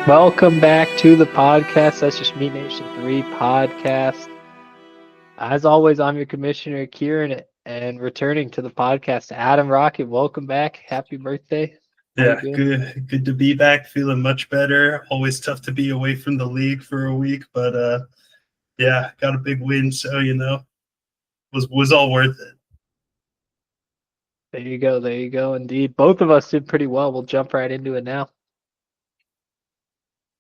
Welcome back to the podcast. That's your Schmeat Nation 3 podcast. As always, I'm your commissioner, Kieran, and returning to the podcast, Adam Rocket. Welcome back. Happy birthday. How you Yeah, doing? good to be back. Feeling much better. Always tough to be away from the league for a week, but yeah, got a big win, so was all worth it. There you go. There you go. Indeed. Both of us did pretty well. We'll jump right into it now.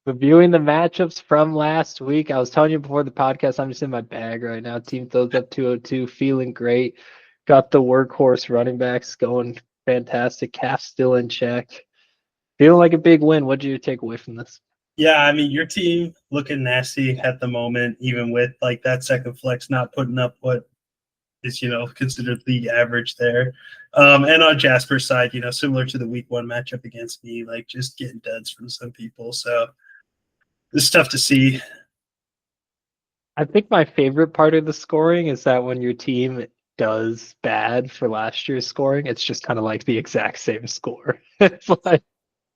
Reviewing the matchups from last week. I was telling you before the podcast, I'm just in my bag right now. Team throws up 202, feeling great. Got the workhorse running backs going fantastic. Calf still in check. Feeling like a big win. What did you take away from this? Yeah, I mean your team looking nasty at the moment, even with like that second flex not putting up what is considered league average there. And on Jasper's side, similar to the week one matchup against me, like just getting duds from some people. So it's tough to see. I think my favorite part of the scoring is that when your team does bad for last year's scoring, it's just kind of like the exact same score. It's like,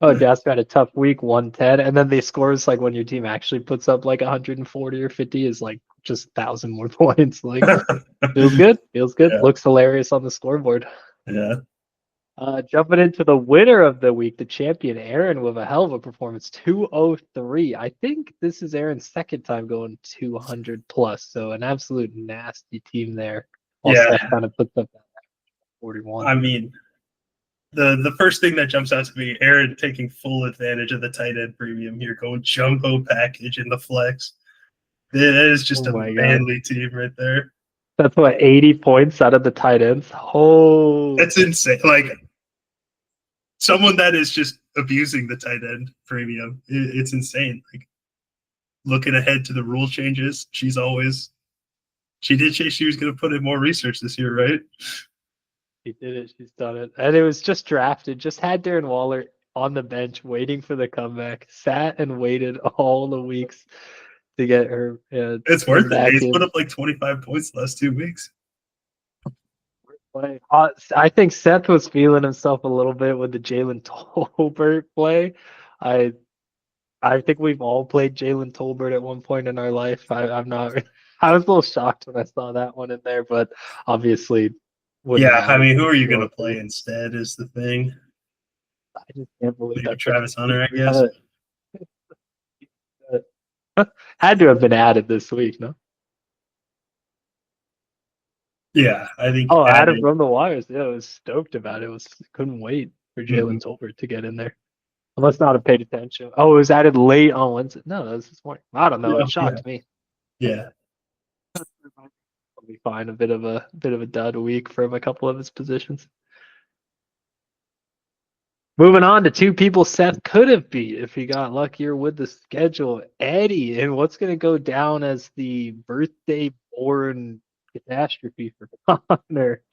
oh, Jasper had a tough week, 110, and then the scores like when your team actually puts up like 140 or 50 is like just 1,000 more points. Like, feels good, feels good, Yeah. looks hilarious on the scoreboard. Yeah. Jumping into the winner of the week, the champion, Aaron, with a hell of a performance, 203. I think this is Aaron's second time going 200 plus, so an absolute nasty team there. While Yeah. Seth kind of puts up that 41. I mean, the first thing that jumps out to me, Aaron taking full advantage of the tight end premium here, going jumbo package in the flex. That is just Oh a my God. manly team right there. That's what, 80 points out of the tight ends? Oh, That's insane. Like someone that is just abusing the tight end premium. It's insane. Like looking ahead to the rule changes, she did say she was going to put in more research this year, right? she did it. She's done it. And it was just drafted, just had Darren Waller on the bench waiting for the comeback, sat and waited all the weeks to get her It's worth it. back He's in. put up like 25 points the last 2 weeks. Play. I think Seth was feeling himself a little bit with the Jalen Tolbert play. I I think we've all played Jalen Tolbert at one point in our life. I'm not. I was a little shocked when I saw that one in there, but obviously wouldn't Yeah, I matter. mean, who are you going to 203. play instead is the thing. I just can't believe Maybe that. Travis Hunter, I guess. Had to have been added this week, no? Yeah, I think Oh, Adam added. from the wires. Yeah, I was stoked about it. Couldn't wait for Mhm. Jalen Tolbert to get in there. I must not have paid attention. Oh, it was added late on Wednesday. No, that was this morning. I don't know. Yeah, It shocked me. yeah. Will be fine. A bit of a dud week from a couple of his positions. Moving on to two people Seth could have beat if he got luckier with the schedule. Eddie, and what's going to go down as the birthday born catastrophe for Connor,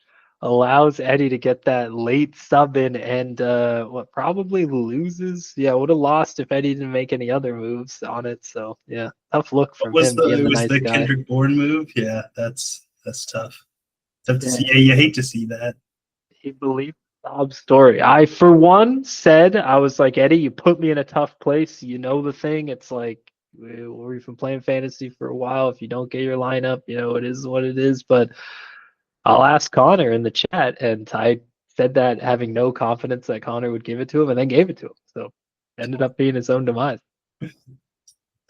allows Eddie to get that late sub in and what probably loses. Yeah, would have lost if Eddie didn't make any other moves on it. So yeah, tough look What from was him the being it the was nice the guy. Kendrick Bourne move? Yeah, that's tough. Tough to Yeah, see. Yeah, you hate to see that. he believed Bob's story. I, for one, said, I was like, Eddie, you put me in a tough place. You know the thing. It's like we've been playing fantasy for a while. If you don't get your lineup, it is what it is. But I'll ask Connor in the chat, and I said that having no confidence that Connor would give it to him, and then gave it to him. So ended up being his own demise.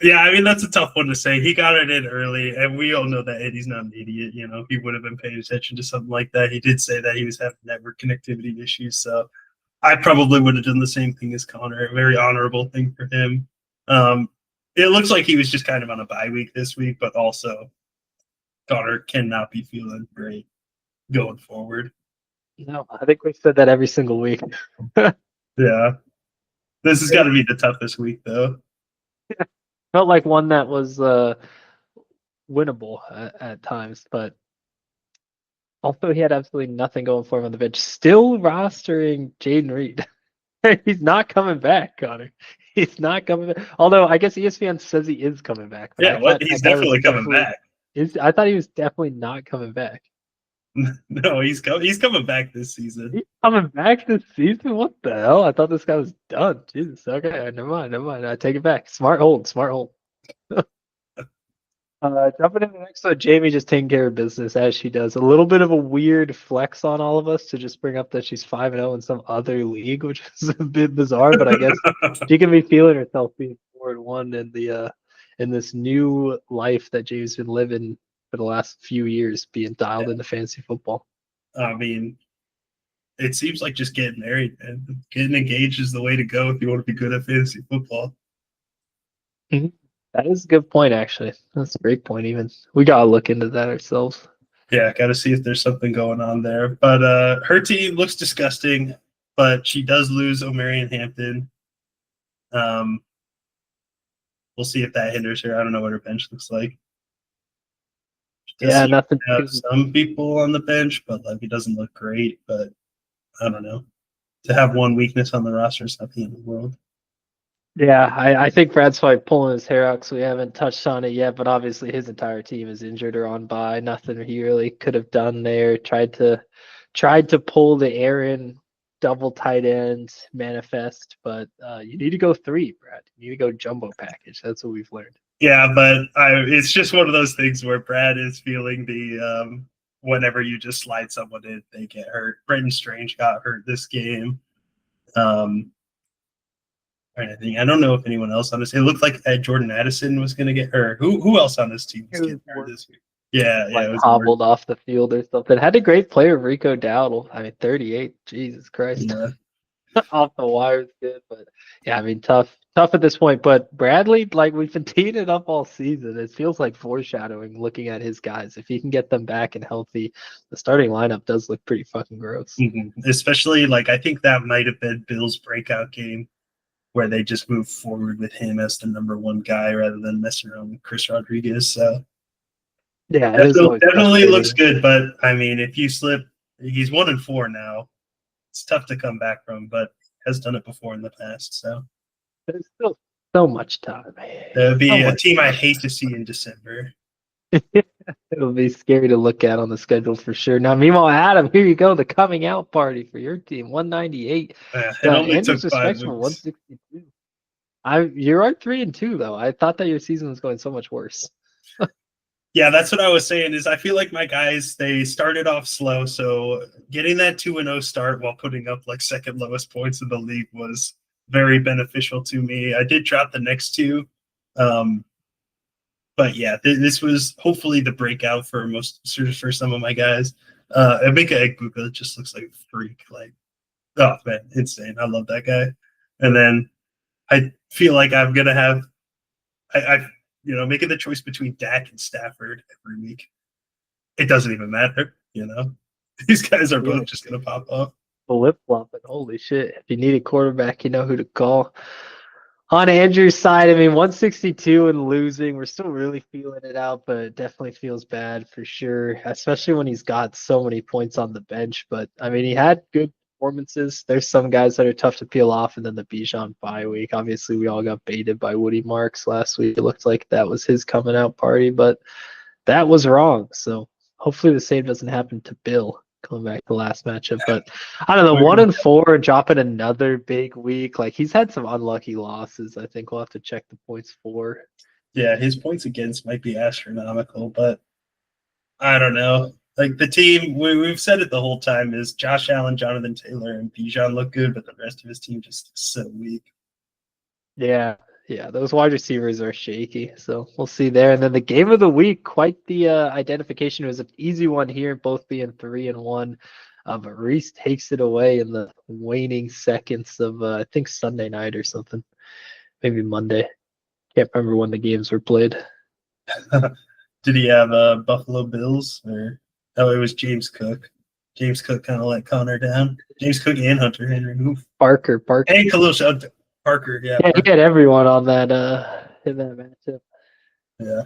Yeah, I mean that's a tough one to say. He got it in early, and we all know that Eddie's not an idiot. He would have been paying attention to something like that. He did say that he was having network connectivity issues, so I probably would have done the same thing as Connor. A very honorable thing for him. Um, it looks like he was just kind of on a bye week this week, but also Connor cannot be feeling great going forward. No, I think we've said that every single week. Yeah, this has got to be the toughest week though. Felt like one that was winnable at times, but also he had absolutely nothing going for him on the bench. Still rostering Jaden Reed. He's not coming back, Connor. He's not coming back. Although I guess ESPN says he is coming back. But Yeah, I thought he's that guy was definitely coming back. I thought he was definitely not coming back. No, he's coming back this season. He's coming back this season? What the hell? I thought this guy was done. Jesus. Okay, never mind, never mind. I take it back. Smart hold, smart hold. Jumping into the next one, Jamie just taking care of business as she does. A little bit of a weird flex on all of us to just bring up that she's 5-0 in some other league, which is a bit bizarre, but I guess she can be feeling herself being 4-1 in the in this new life that Jamie's been living for the last few years, being dialed into fantasy football. I mean, it seems like just getting married and getting engaged is the way to go if you want to be good at fantasy football. Mhm. That is a good point, actually. That's a great point. Even we gotta look into that ourselves. Yeah, got to see if there's something going on there. But her team looks disgusting, but she does lose O'Marion Hampton. We'll see if that hinders her. I don't know what her bench looks like. Yeah, nothing. Have some people on the bench, but like it doesn't look great. But I don't know. To have one weakness on the roster is not the end of the world. Yeah, I think Brad's probably pulling his hair out because we haven't touched on it yet. But obviously, his entire team is injured or on bye. Nothing he really could have done there. Tried to pull the Aaron double tight end manifest, but you need to go 3, Brad. You need to go jumbo package. That's what we've learned. Yeah, but it's just one of those things where Brad is feeling the whenever you just slide someone in, they get hurt. Brenton Strange got hurt this game. I don't know if anyone else on this. It looked like Jordan Addison was going to get hurt. Who else on this team was getting hurt this week? Yeah, like it was hobbled off the field or something. Had a great player, Rico Dowdle. I mean, 38. Jesus Christ. Yeah. Off the wires good, but yeah, I mean tough at this point. But Bradley, like we've been teeing it up all season. It feels like foreshadowing looking at his guys. If he can get them back and healthy, the starting lineup does look pretty fucking gross. Mm-hmm. Especially like I think that might have been Bill's breakout game where they just moved forward with him as the number one guy rather than messing around with Chris Rodriguez. So yeah, definitely looks good. But I mean, if you slip, he's 1-4 now. It's tough to come back from, but has done it before in the past. So there's still so much time. that would be a team I hate to see in December. It'll be scary to look at on the schedule for sure. Now, meanwhile, Adam, here you go, the coming out party for your team, 198. It only took 5 weeks. 162. You are 3-2 though. I thought that your season was going so much worse. Yeah, that's what I was saying. Is I feel like my guys they started off slow, so getting that 2-0 start while putting up like second lowest points in the league was very beneficial to me. I did drop the next two, but yeah, this was hopefully the breakout for some of my guys. Emeka Egbuka just looks like a freak. Like, oh man, insane! I love that guy. And then I feel like I'm gonna have I making the choice between Dak and Stafford every week. It doesn't even matter, These guys are both just gonna pop off. Flip flopping, holy shit! If you need a quarterback, you know who to call. On Andrew's side, I mean, 162 and losing, we're still really feeling it out, but it definitely feels bad for sure, especially when he's got so many points on the bench. But I mean, he had good performances. There's some guys that are tough to peel off, and then the Bijan bye week. Obviously, we all got baited by Woody Marks last week. It looked like that was his coming out party, but that was wrong. So hopefully the same doesn't happen to Bill coming back to the last matchup. But I don't know, 1-4 dropping another big week. Like he's had some unlucky losses. I think we'll have to check the points for. Yeah, his points against might be astronomical, but I don't know. Like the team, we've said it the whole time is Josh Allen, Jonathan Taylor, and Bijan look good, but the rest of his team just is so weak. Yeah, those wide receivers are shaky. So we'll see there. And then the game of the week, quite the identification. It was an easy one here, both being 3-1. But Reese takes it away in the waning seconds of, I think, Sunday night or something. Maybe Monday. Can't remember when the games were played. Did he have Buffalo Bills or it was James Cook? James Cook kind of let Connor down. James Cook and Hunter Henry. Oof. Parker. And Khalil Parker, yeah. Yeah, Parker. He had everyone on that in that matchup. Yeah.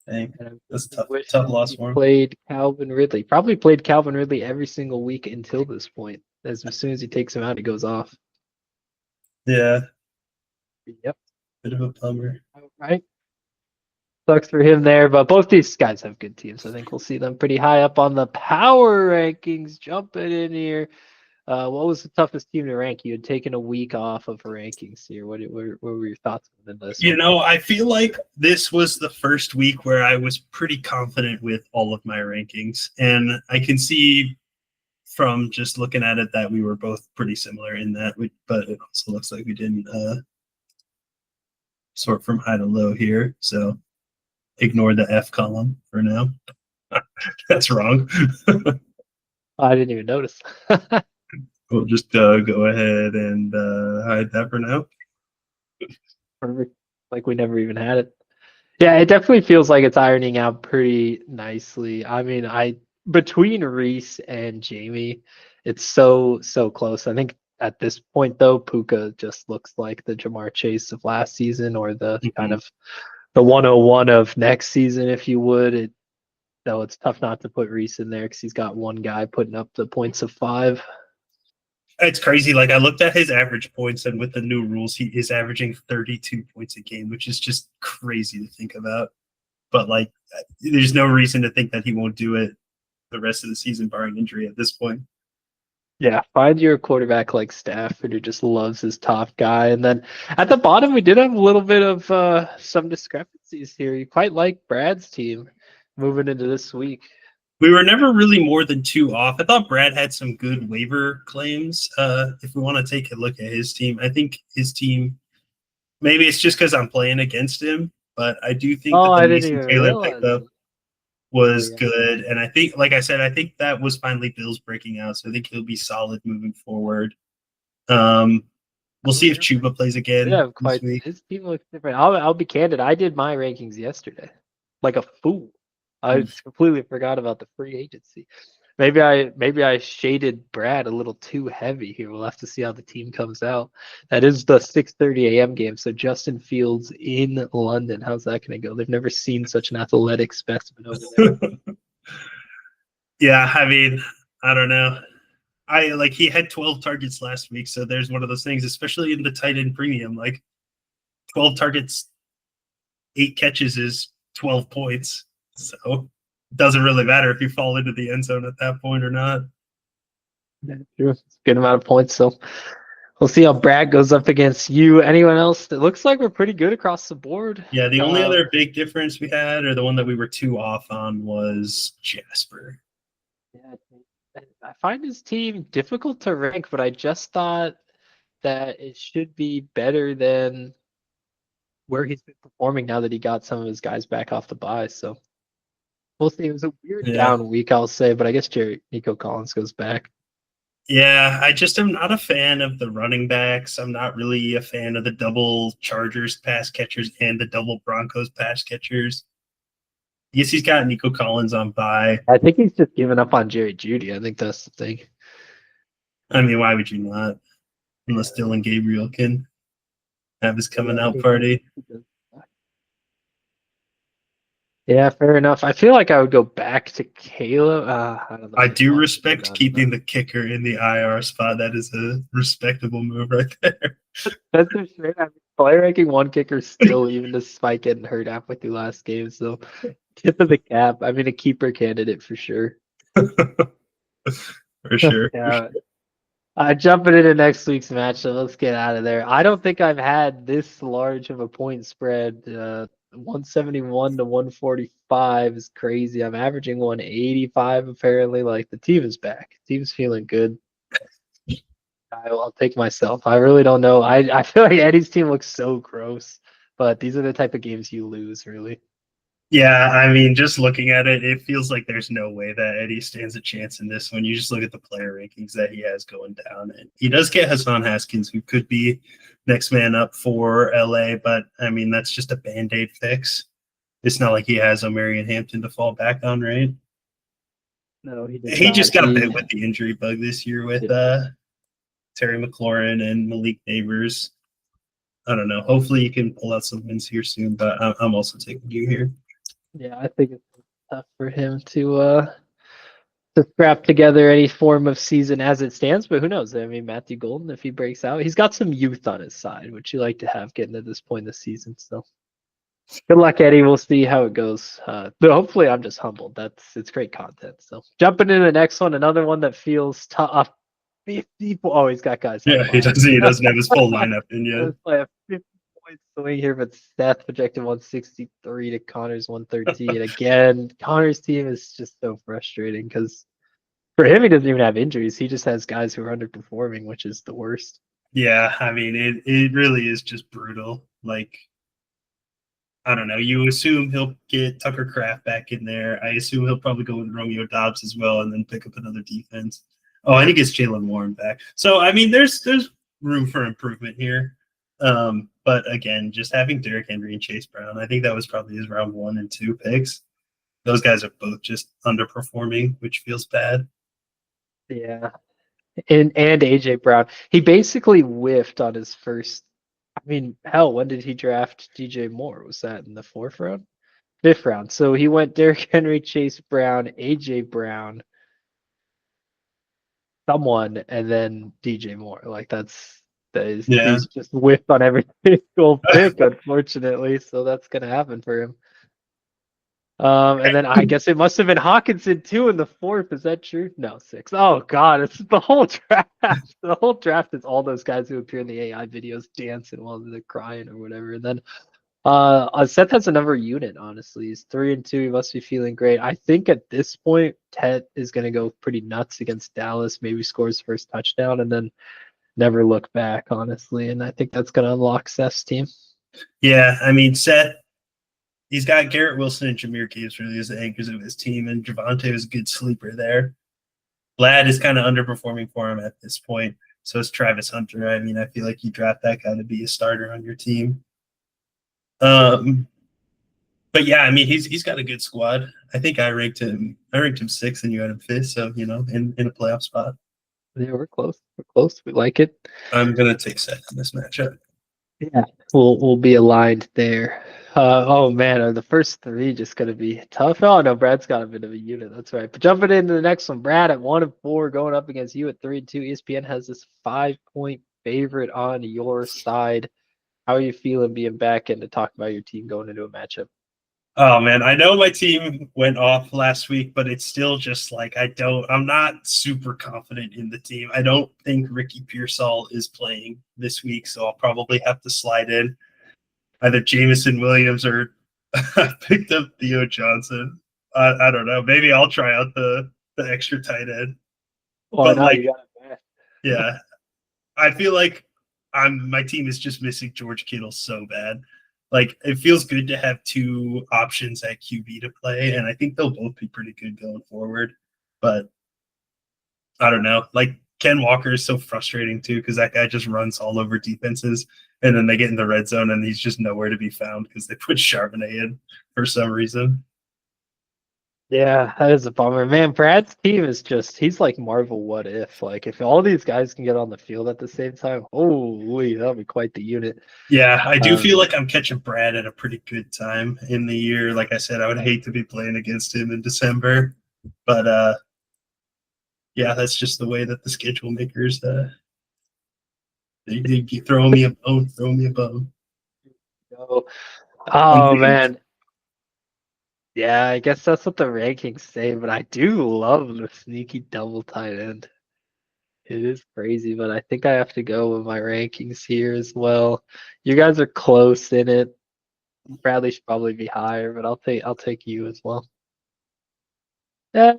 Dang. That's tough loss for him. Played Calvin Ridley. Probably played Calvin Ridley every single week until this point. As soon as he takes him out, he goes off. Yeah. Yep. Bit of a bummer. All right. Sucks for him there, but both these guys have good teams. I think we'll see them pretty high up on the power rankings. Jumping in here. What was the toughest team to rank? You had taken a week off of rankings here. What were your thoughts on this one? I feel like this was the first week where I was pretty confident with all of my rankings. And I can see from just looking at it that we were both pretty similar in that. But it also looks like we didn't sort from high to low here. So ignore the F column for now. That's wrong. I didn't even notice. We'll just go ahead and hide that for now. Perfect. Like we never even had it. Yeah, it definitely feels like it's ironing out pretty nicely. I mean, between Reese and Jamie, it's so close. I think at this point though, Puka just looks like the Jamar Chase of last season, or the kind of the 101 of next season, if you would. Though it's tough not to put Reese in there because he's got one guy putting up the points of 5. It's crazy. Like, I looked at his average points, and with the new rules, he is averaging 32 points a game, which is just crazy to think about. But like, there's no reason to think that he won't do it the rest of the season, barring injury at this point. Yeah, find your quarterback like Stafford, who just loves his top guy. And then at the bottom, we did have a little bit of some discrepancies here. You quite like Brad's team moving into this week. We were never really more than 2 off. I thought Brad had some good waiver claims. If we want to take a look at his team, I think his team, maybe it's just because I'm playing against him, but I do think that the Mason Taylor pickup was good. And I think, like I said, I think that was finally Bill's breaking out. So I think he'll be solid moving forward. We'll see if Chuba plays again. Yeah, quite. His team looks different. I'll be candid. I did my rankings yesterday, like a fool. I completely forgot about the free agency. Maybe I shaded Brad a little too heavy here. We'll have to see how the team comes out. That is the 6:30 a.m. game. So Justin Fields in London. How's that going to go? They've never seen such an athletic specimen over there. Yeah, I mean, I don't know. He had 12 targets last week, so there's one of those things, especially in the tight end premium. Like 12 targets, 8 catches is 12 points. So it doesn't really matter if you fall into the end zone at that point or not. That's true. It's a good amount of points. So we'll see how Brad goes up against you. Anyone else? It looks like we're pretty good across the board. Yeah, the only other big difference we had, or the one that we were 2 off on, was Jasper. Yeah, I find his team difficult to rank, but I just thought that it should be better than where he's been performing now that he got some of his guys back off the bye. So we'll see. It was a weird down week, I'll say, but I guess Nico Collins goes back. Yeah, I just am not a fan of the running backs. I'm not really a fan of the double Chargers pass catchers and the double Broncos pass catchers. Yes, he's got Nico Collins on bye. I think he's just given up on Jerry Jeudy. I think that's the thing. I mean, why would you not? Unless Dylan Gabriel can have his coming out party. Yeah, fair enough. I feel like I would go back to Caleb. I do respect keeping the kicker in the IR spot. That is a respectable move right there. That's for sure. I mean, player ranking 1 kicker still, even despite getting hurt halfway through last game. So, tip of the cap. I mean, a keeper candidate for sure. For sure. Yeah. Jumping into next week's matchup. Let's get out of there. I don't think I've had this large of a point spread. 171 to 145 is crazy. I'm averaging 185 apparently. Like, the team is back. Team's feeling good. I'll take myself. I really don't know. I feel like Eddie's team looks so gross, but these are the type of games you lose, really. Yeah, I mean, just looking at it, it feels like there's no way that Eddie stands a chance in this one. You just look at the player rankings that he has going down, and he does get Hassan Haskins, who could be next man up for LA, but I mean, that's just a Band-Aid fix. It's not like he has O'Marion Hampton to fall back on, right? No, he just got bit with the injury bug this year with Terry McLaurin and Malik Neighbors. I don't know. Hopefully you can pull out some wins here soon, but I'm also taking you here. Yeah, I think it's tough for him to scrap together any form of season as it stands, but who knows? I mean, Matthew Golden, if he breaks out, he's got some youth on his side, which you like to have getting to this point in the season. So Good luck, Eddie. We'll see how it goes. But hopefully, I'm just humbled. It's great content. So jumping into the next one, another one that feels tough. 50. Oh, he's got guys on Yeah, he bye. doesn't. He doesn't have his full lineup in yet. It's like a 50-point swing here, but Seth projected 163 to Connor's 113. Again, Connor's team is just so frustrating because for him, he doesn't even have injuries. He just has guys who are underperforming, which is the worst. Yeah, I mean, it really is just brutal. Like, I don't know. You assume he'll get Tucker Kraft back in there. I assume he'll probably go with Romeo Dobbs as well, and then pick up another defense. Oh, and he gets Jalen Warren back. So I mean, there's room for improvement here. But again, just having Derrick Henry and Chase Brown, I think that was probably his round 1 and 2 picks. Those guys are both just underperforming, which feels bad. Yeah. And AJ Brown. He basically whiffed on his first. I mean, hell, when did he draft DJ Moore? Was that in the 4th round? 5th round. So he went Derrick Henry, Chase Brown, AJ Brown, someone, and then DJ Moore. Like Yeah. he's just whiffed on every single pick, unfortunately. So that's gonna happen for him. And then I guess it must have been Hawkinson too in the 4th. Is that true? No, 6th. Oh God, it's the whole draft. The whole draft is all those guys who appear in the AI videos dancing while they're crying or whatever. And then Seth has another unit, honestly. He's 3-2. He must be feeling great. I think at this point, Tet is gonna go pretty nuts against Dallas, maybe scores first touchdown, and then never look back, honestly. And I think that's gonna unlock Seth's team. Yeah, I mean, Seth, he's got Garrett Wilson and Jameer Gibbs really as the anchors of his team, and Javante was a good sleeper there. Vlad is kind of underperforming for him at this point. So is Travis Hunter. I mean, I feel like you draft that guy to be a starter on your team. But yeah, I mean, he's got a good squad. I think I ranked him 6th and you had him 5th. So, you know, in a playoff spot. Yeah, we're close. We're close. We like it. I'm going to take Seth in this matchup. Yeah, we'll be aligned there. Oh man, are the first 3 just gonna be tough? Oh no, Brad's got a bit of a unit. That's right. But jumping into the next one, Brad at 1-4, going up against you at 3-2. ESPN has this 5-point favorite on your side. How are you feeling being back and to talk about your team going into a matchup? Oh man, I know my team went off last week, but it's still just like I'm not super confident in the team. I don't think Ricky Pearsall is playing this week, so I'll probably have to slide in either Jamison Williams or I picked up Theo Johnson. I don't know. Maybe I'll try out the extra tight end. Well, But now like, you got it back. yeah, I feel like my team is just missing George Kittle so bad. Like, it feels good to have 2 options at QB to play, and I think they'll both be pretty good going forward. But I don't know. Like, Ken Walker is so frustrating too because that guy just runs all over defenses, and then they get in the red zone and he's just nowhere to be found because they put Charbonnet in for some reason. Yeah, that is a bummer. Man, Brad's team is he's like Marvel What If. Like, if all these guys can get on the field at the same time, holy, that'll be quite the unit. Yeah, I do feel like I'm catching Brad at a pretty good time in the year. Like I said, I would hate to be playing against him in December, but yeah, that's just the way that the schedule makers they throw me a bone, throw me a bone. Oh man. Yeah, I guess that's what the rankings say, but I do love the sneaky double tight end. It is crazy, but I think I have to go with my rankings here as well. You guys are close in it. Bradley should probably be higher, but I'll take you as well. Yeah,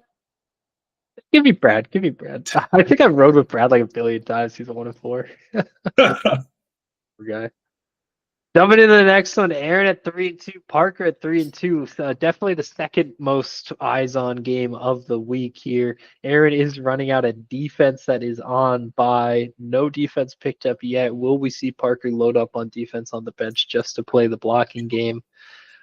give me Brad. Give me Brad. I think I've rode with Brad like a billion times. He's a 1-4. Poor guy. Jumping into the next one, Aaron at 3-2, Parker at 3-2. Definitely the second most eyes on game of the week here. Aaron is running out a defense that is on by no defense picked up yet. Will we see Parker load up on defense on the bench just to play the blocking game?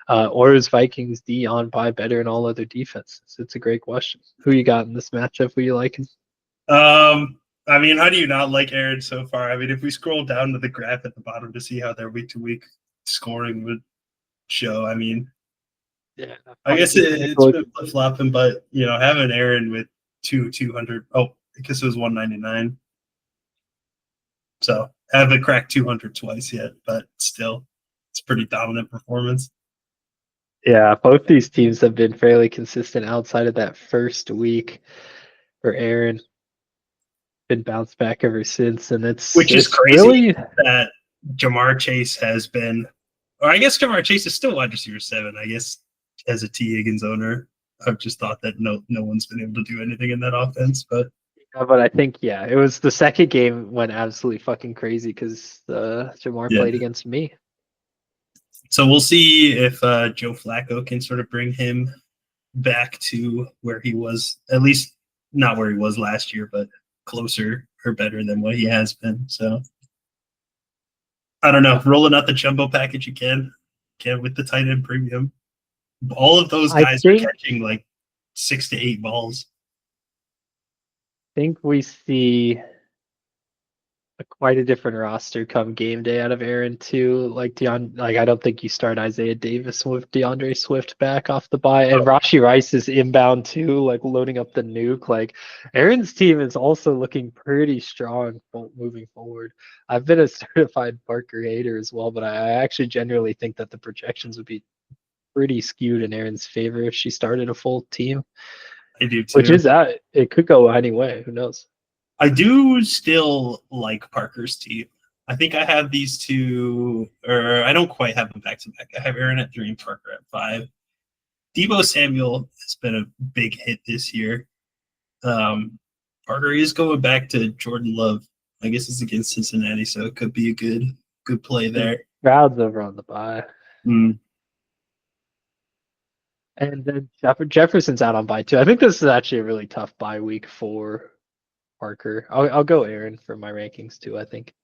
Or is Vikings D on by better in all other defenses? It's a great question. Who you got in this matchup? Who you liking? I mean, how do you not like Aaron so far? I mean, if we scroll down to the graph at the bottom to see how their week-to-week scoring would show, I mean, Yeah, I guess it's been flip-flopping, but, you know, having Aaron with 200, because it was 199. So, haven't cracked 200 twice yet, but still, it's pretty dominant performance. Yeah, both these teams have been fairly consistent outside of that first week for Aaron. Been bounced back ever since, and Which is it's crazy really that Jamar Chase has been, or I guess Jamar Chase is still wide receiver 7. I guess as a T. Higgins owner, I've just thought that no one's been able to do anything in that offense. But but I think it was the second game went absolutely fucking crazy because Jamar yeah, played against me. so we'll see if Joe Flacco can sort of bring him back to where he was, at least not where he was last year, but closer or better than what he has been. So I don't know, rolling out the jumbo package again, with the tight end premium. All of those guys are catching like 6 to 8 balls. I think we see quite a different roster come game day out of Aaron too. Like I don't think you start Isaiah Davis with DeAndre Swift back off the bye, and Rashee Rice is inbound too, like loading up the nuke. Like Aaron's team is also looking pretty strong moving forward. I've been a certified Parker hater as well, but I actually genuinely think that the projections would be pretty skewed in Aaron's favor if she started a full team. I do too. Which is that it could go any way. Who knows? I do still like Parker's team. I think I have these two, or I don't quite have them back to back. I have Aaron at 3 and Parker at 5. Deebo Samuel has been a big hit this year. Parker is going back to Jordan Love. I guess it's against Cincinnati, so it could be a good play there. Crowd's over on the bye. And then Jefferson's out on bye too. I think this is actually a really tough bye week for Parker. I'll go Aaron for my rankings too, I think.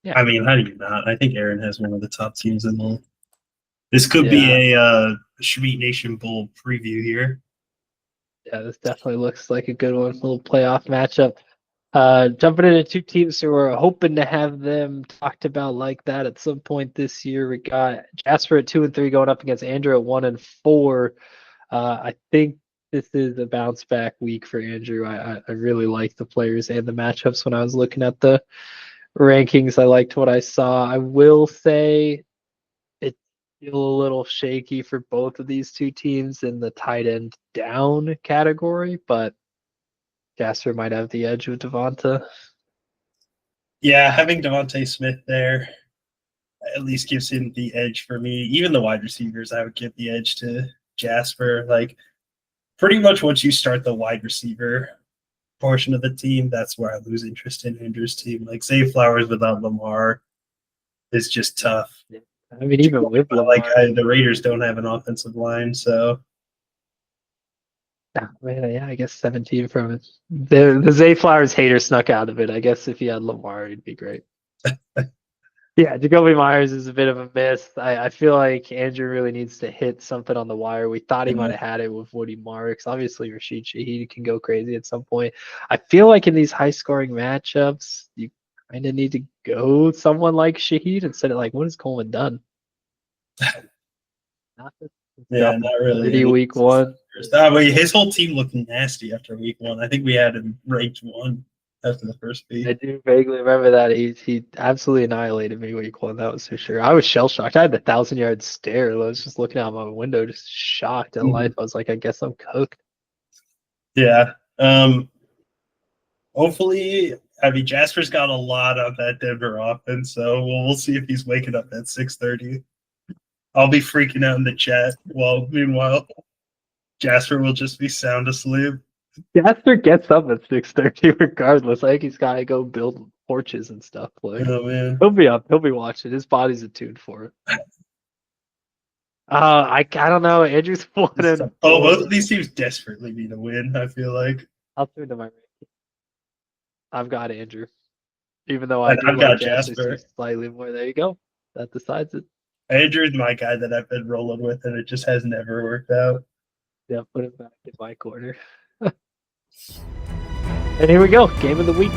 Yeah. I mean, how do you not? I think Aaron has one of the top teams in the. This could be a Schmeat Nation Bowl preview here. Yeah, this definitely looks like a good one. A little playoff matchup. Jumping into two teams who are hoping to have them talked about like that at some point this year. We got Jasper at 2 and 3 going up against Andrew at 1 and 4. I think this is a bounce back week for Andrew. I really like the players and the matchups when I was looking at the rankings. I liked what I saw. I will say it's still a little shaky for both of these two teams in the tight end down category, but Jasper might have the edge with Devonta. Yeah, having Devontae Smith there at least gives him the edge for me. Even the wide receivers, I would give the edge to Jasper. Like, pretty much once you start the wide receiver portion of the team, that's where I lose interest in Andrew's team. Like, Zay Flowers without Lamar is just tough. I mean, even with Lamar, the Raiders don't have an offensive line, so. Man, yeah, I guess 17 from it. The Zay Flowers hater snuck out of it. I guess if he had Lamar, he'd be great. Yeah, Jacoby Myers is a bit of a miss. I feel like Andrew really needs to hit something on the wire. We thought he might have had it with Woody Marks. Obviously, Rashid Shaheed can go crazy at some point. I feel like in these high-scoring matchups, you kind of need to go someone like Shaheed instead of like, what has Coleman done? Not really. Week 1. His whole team looked nasty after week 1. I think we had him ranked 1 after the first week. I do vaguely remember that. He absolutely annihilated me week 1. That was for sure. I was shell shocked. I had the 1,000-yard stare. I was just looking out my window, just shocked at life. I was like, I guess I'm cooked. Yeah. Hopefully, I mean, Jasper's got a lot of that Denver offense, so we'll see if he's waking up at 6:30. I'll be freaking out in the chat. Well, meanwhile, Jasper will just be sound asleep. Jasper gets up at 6:30 regardless. I think he's got to go build porches and stuff. Like, oh man, he'll be up. He'll be watching. His body's attuned for it. I don't know. Andrew's 1 and 4. Both of these teams desperately need a win. I feel like I'll tune to my ranking. I've got Andrew, even though I've got Jasper slightly more. There you go. That decides it. Andrew's my guy that I've been rolling with, and it just has never worked out. Yeah, put it back in my corner. And here we go. Game of the week.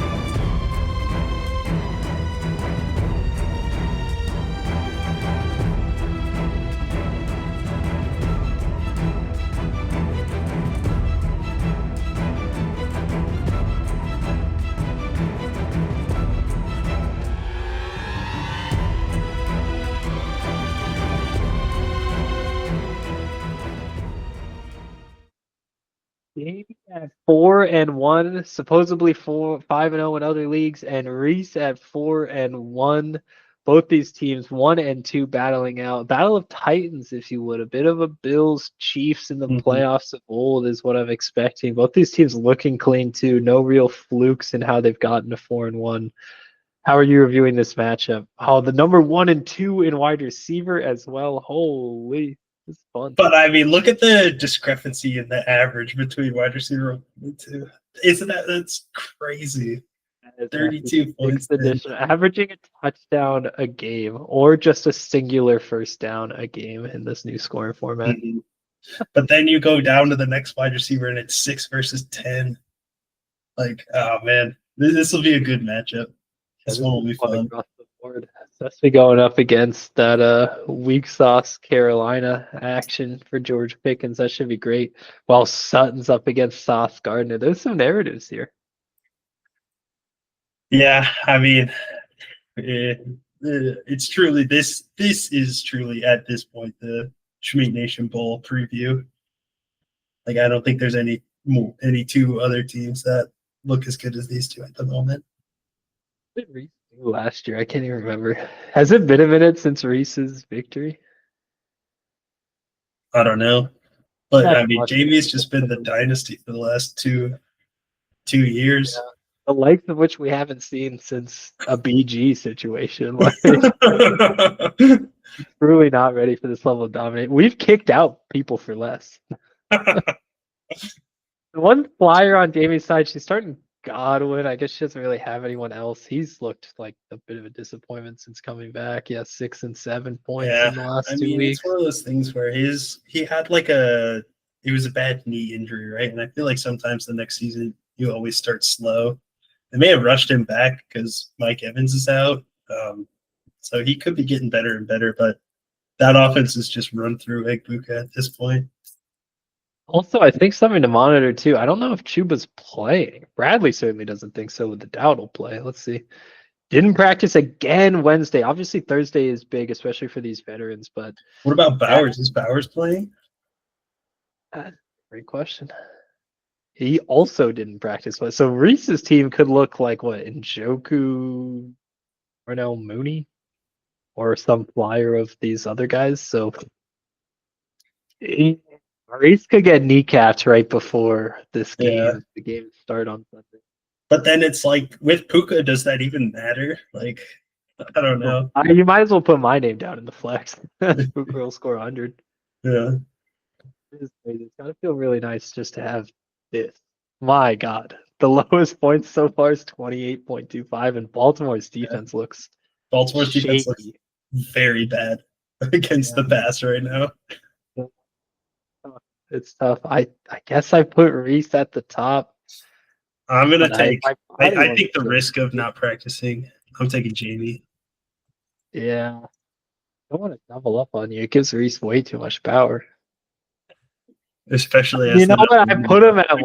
at 4-1, supposedly 5-0 in other leagues, and Reese at 4-1. Both these teams 1-2 battling out. Battle of Titans, if you would. A bit of a Bills Chiefs in the playoffs of old is what I'm expecting. Both these teams looking clean too. No real flukes in how they've gotten to 4-1. How are you reviewing this matchup? Oh, the number 1 and 2 in wide receiver as well. Holy, this is fun. But I mean, look at the discrepancy in the average between wide receiver and 2. Isn't that's crazy? 32 points. Averaging a touchdown a game or just a singular first down a game in this new scoring format. Mm-hmm. But then you go down to the next wide receiver and it's 6 versus 10. Like, oh man, this will be a good matchup. This one will be fun. Especially going up against that weak sauce Carolina action for George Pickens. That should be great. While Sutton's up against Sauce Gardner. There's some narratives here. Yeah, I mean, it's truly this is truly at this point the Schmeat Nation Bowl preview. Like, I don't think there's any two other teams that look as good as these two at the moment. Last year, I can't even remember. Has it been a minute since Reese's victory? I don't know, but I mean, Jamie's just been the dynasty for the last two years. Yeah. The likes of which we haven't seen since a BG situation. Like, truly not ready for this level of dominate. We've kicked out people for less. The one flyer on Jamie's side, she's starting Godwin. I guess she doesn't really have anyone else. He's looked like a bit of a disappointment since coming back. Yeah, 6 and 7 points in the last 2 weeks. It's one of those things where he had like it was a bad knee injury, right? And I feel like sometimes the next season you always start slow. They may have rushed him back because Mike Evans is out. So he could be getting better and better, but that offense is just run through Egbuka at this point. Also, I think something to monitor too. I don't know if Chuba's playing. Bradley certainly doesn't think so with the Dowd will play. Let's see. Didn't practice again Wednesday. Obviously, Thursday is big, especially for these veterans. But what about Bowers? Is Bowers playing? Great question. He also didn't practice. So Reese's team could look like what? Njoku, Darnell Mooney, or some flyer of these other guys. So Reese could get kneecapped right before this game. Yeah. The game start on Sunday. But then it's like with Puka, does that even matter? Like, I don't know. You might as well put my name down in the flex. Puka will score 100. Yeah. It's gotta feel really nice just to have this. My God, the lowest points so far is 28.25, and Baltimore's defense looks defense looks very bad against the pass right now. It's tough. I guess I put Reese at the top. I'm gonna take. I think the risk of not practicing. I'm taking Jamie. Yeah, I don't want to double up on you. It gives Reese way too much power. Especially as what? I put him at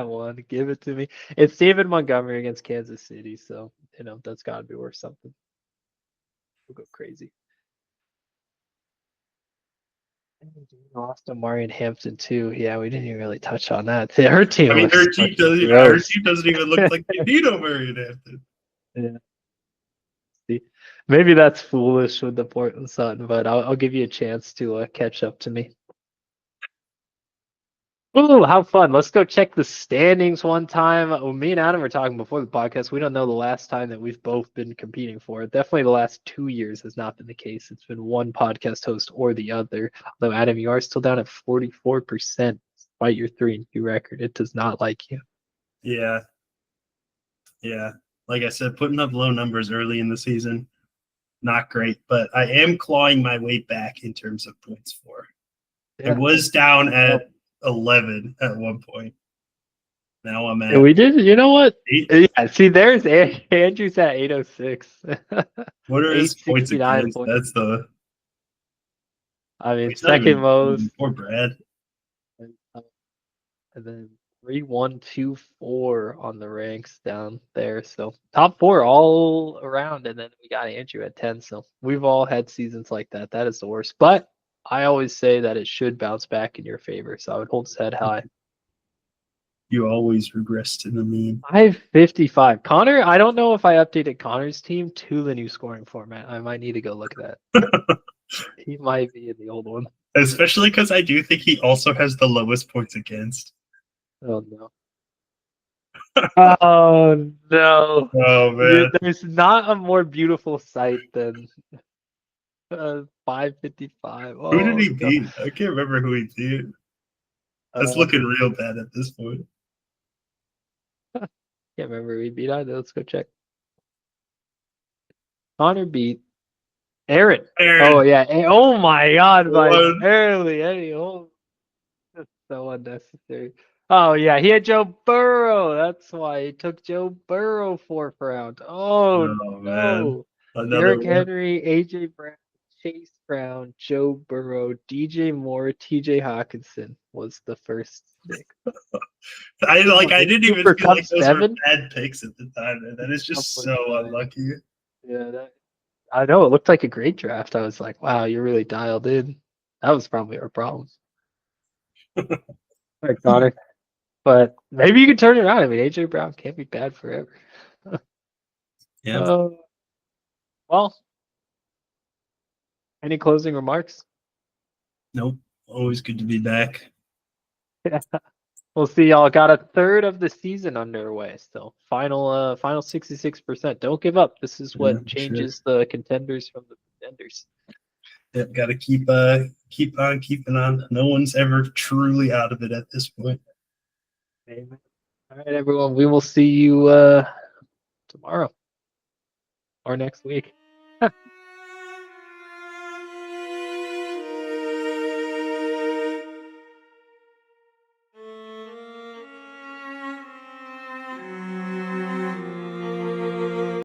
1. Give it to me. It's David Montgomery against Kansas City, so that's got to be worth something. We'll go crazy. Lost Amari and Hampton too. Yeah, we didn't even really touch on that. Her team. I mean, her team doesn't even look like they need Amari and Hampton. Yeah. See, maybe that's foolish with the Portland Sun, but I'll give you a chance to catch up to me. Ooh, how fun. Let's go check the standings one time. Me and Adam were talking before the podcast. We don't know the last time that we've both been competing for it. Definitely the last 2 years has not been the case. It's been one podcast host or the other. Although, Adam, you are still down at 44% despite your 3-2 record. It does not like you. Yeah. Yeah. Like I said, putting up low numbers early in the season, not great. But I am clawing my way back in terms of points for. Yeah. It was down at 11 at one point. Now I'm at. We did. You know what? 8? Yeah. See, there's Andrew's at 806. What are his points against? That's the. I mean, second most. Poor Brad. And then 3, 1, 2, 4 on the ranks down there. So top 4 all around, and then we got Andrew at 10. So we've all had seasons like that. That is the worst, but. I always say that it should bounce back in your favor, so I would hold his head high. You always regress to the mean. 555. Connor, I don't know if I updated Connor's team to the new scoring format. I might need to go look at that. He might be in the old one. Especially because I do think he also has the lowest points against. Oh no. Oh no. Oh man. There's not a more beautiful sight than 555. Who did Oh he god. beat? I can't remember who he beat. That's looking real bad at this point. Can't remember who he beat either. Let's go check. Connor beat Aaron. Oh yeah. Oh my god, by barely any. Oh, that's so unnecessary. Oh yeah, he had Joe Burrow. That's why he took Joe Burrow 4th round. Oh no. Derrick Henry, AJ Brown, Chase Brown, Joe Burrow, DJ Moore, TJ Hawkinson was the first 6. I didn't even feel like those 7? were bad picks at the time, man. That is just so unlucky. Yeah, I know it looked like a great draft. I was like, wow, you're really dialed in. That was probably our problem. All right, Connor. But maybe you can turn it around. I mean, AJ Brown can't be bad forever. Yeah. Well, any closing remarks? Nope. Always good to be back. We'll see. Y'all got a third of the season underway still. Final 66%. Don't give up. This is what changes the contenders from the pretenders. Yep, got to keep on keeping on. No one's ever truly out of it at this point. Amen. All right, everyone. We will see you tomorrow or next week.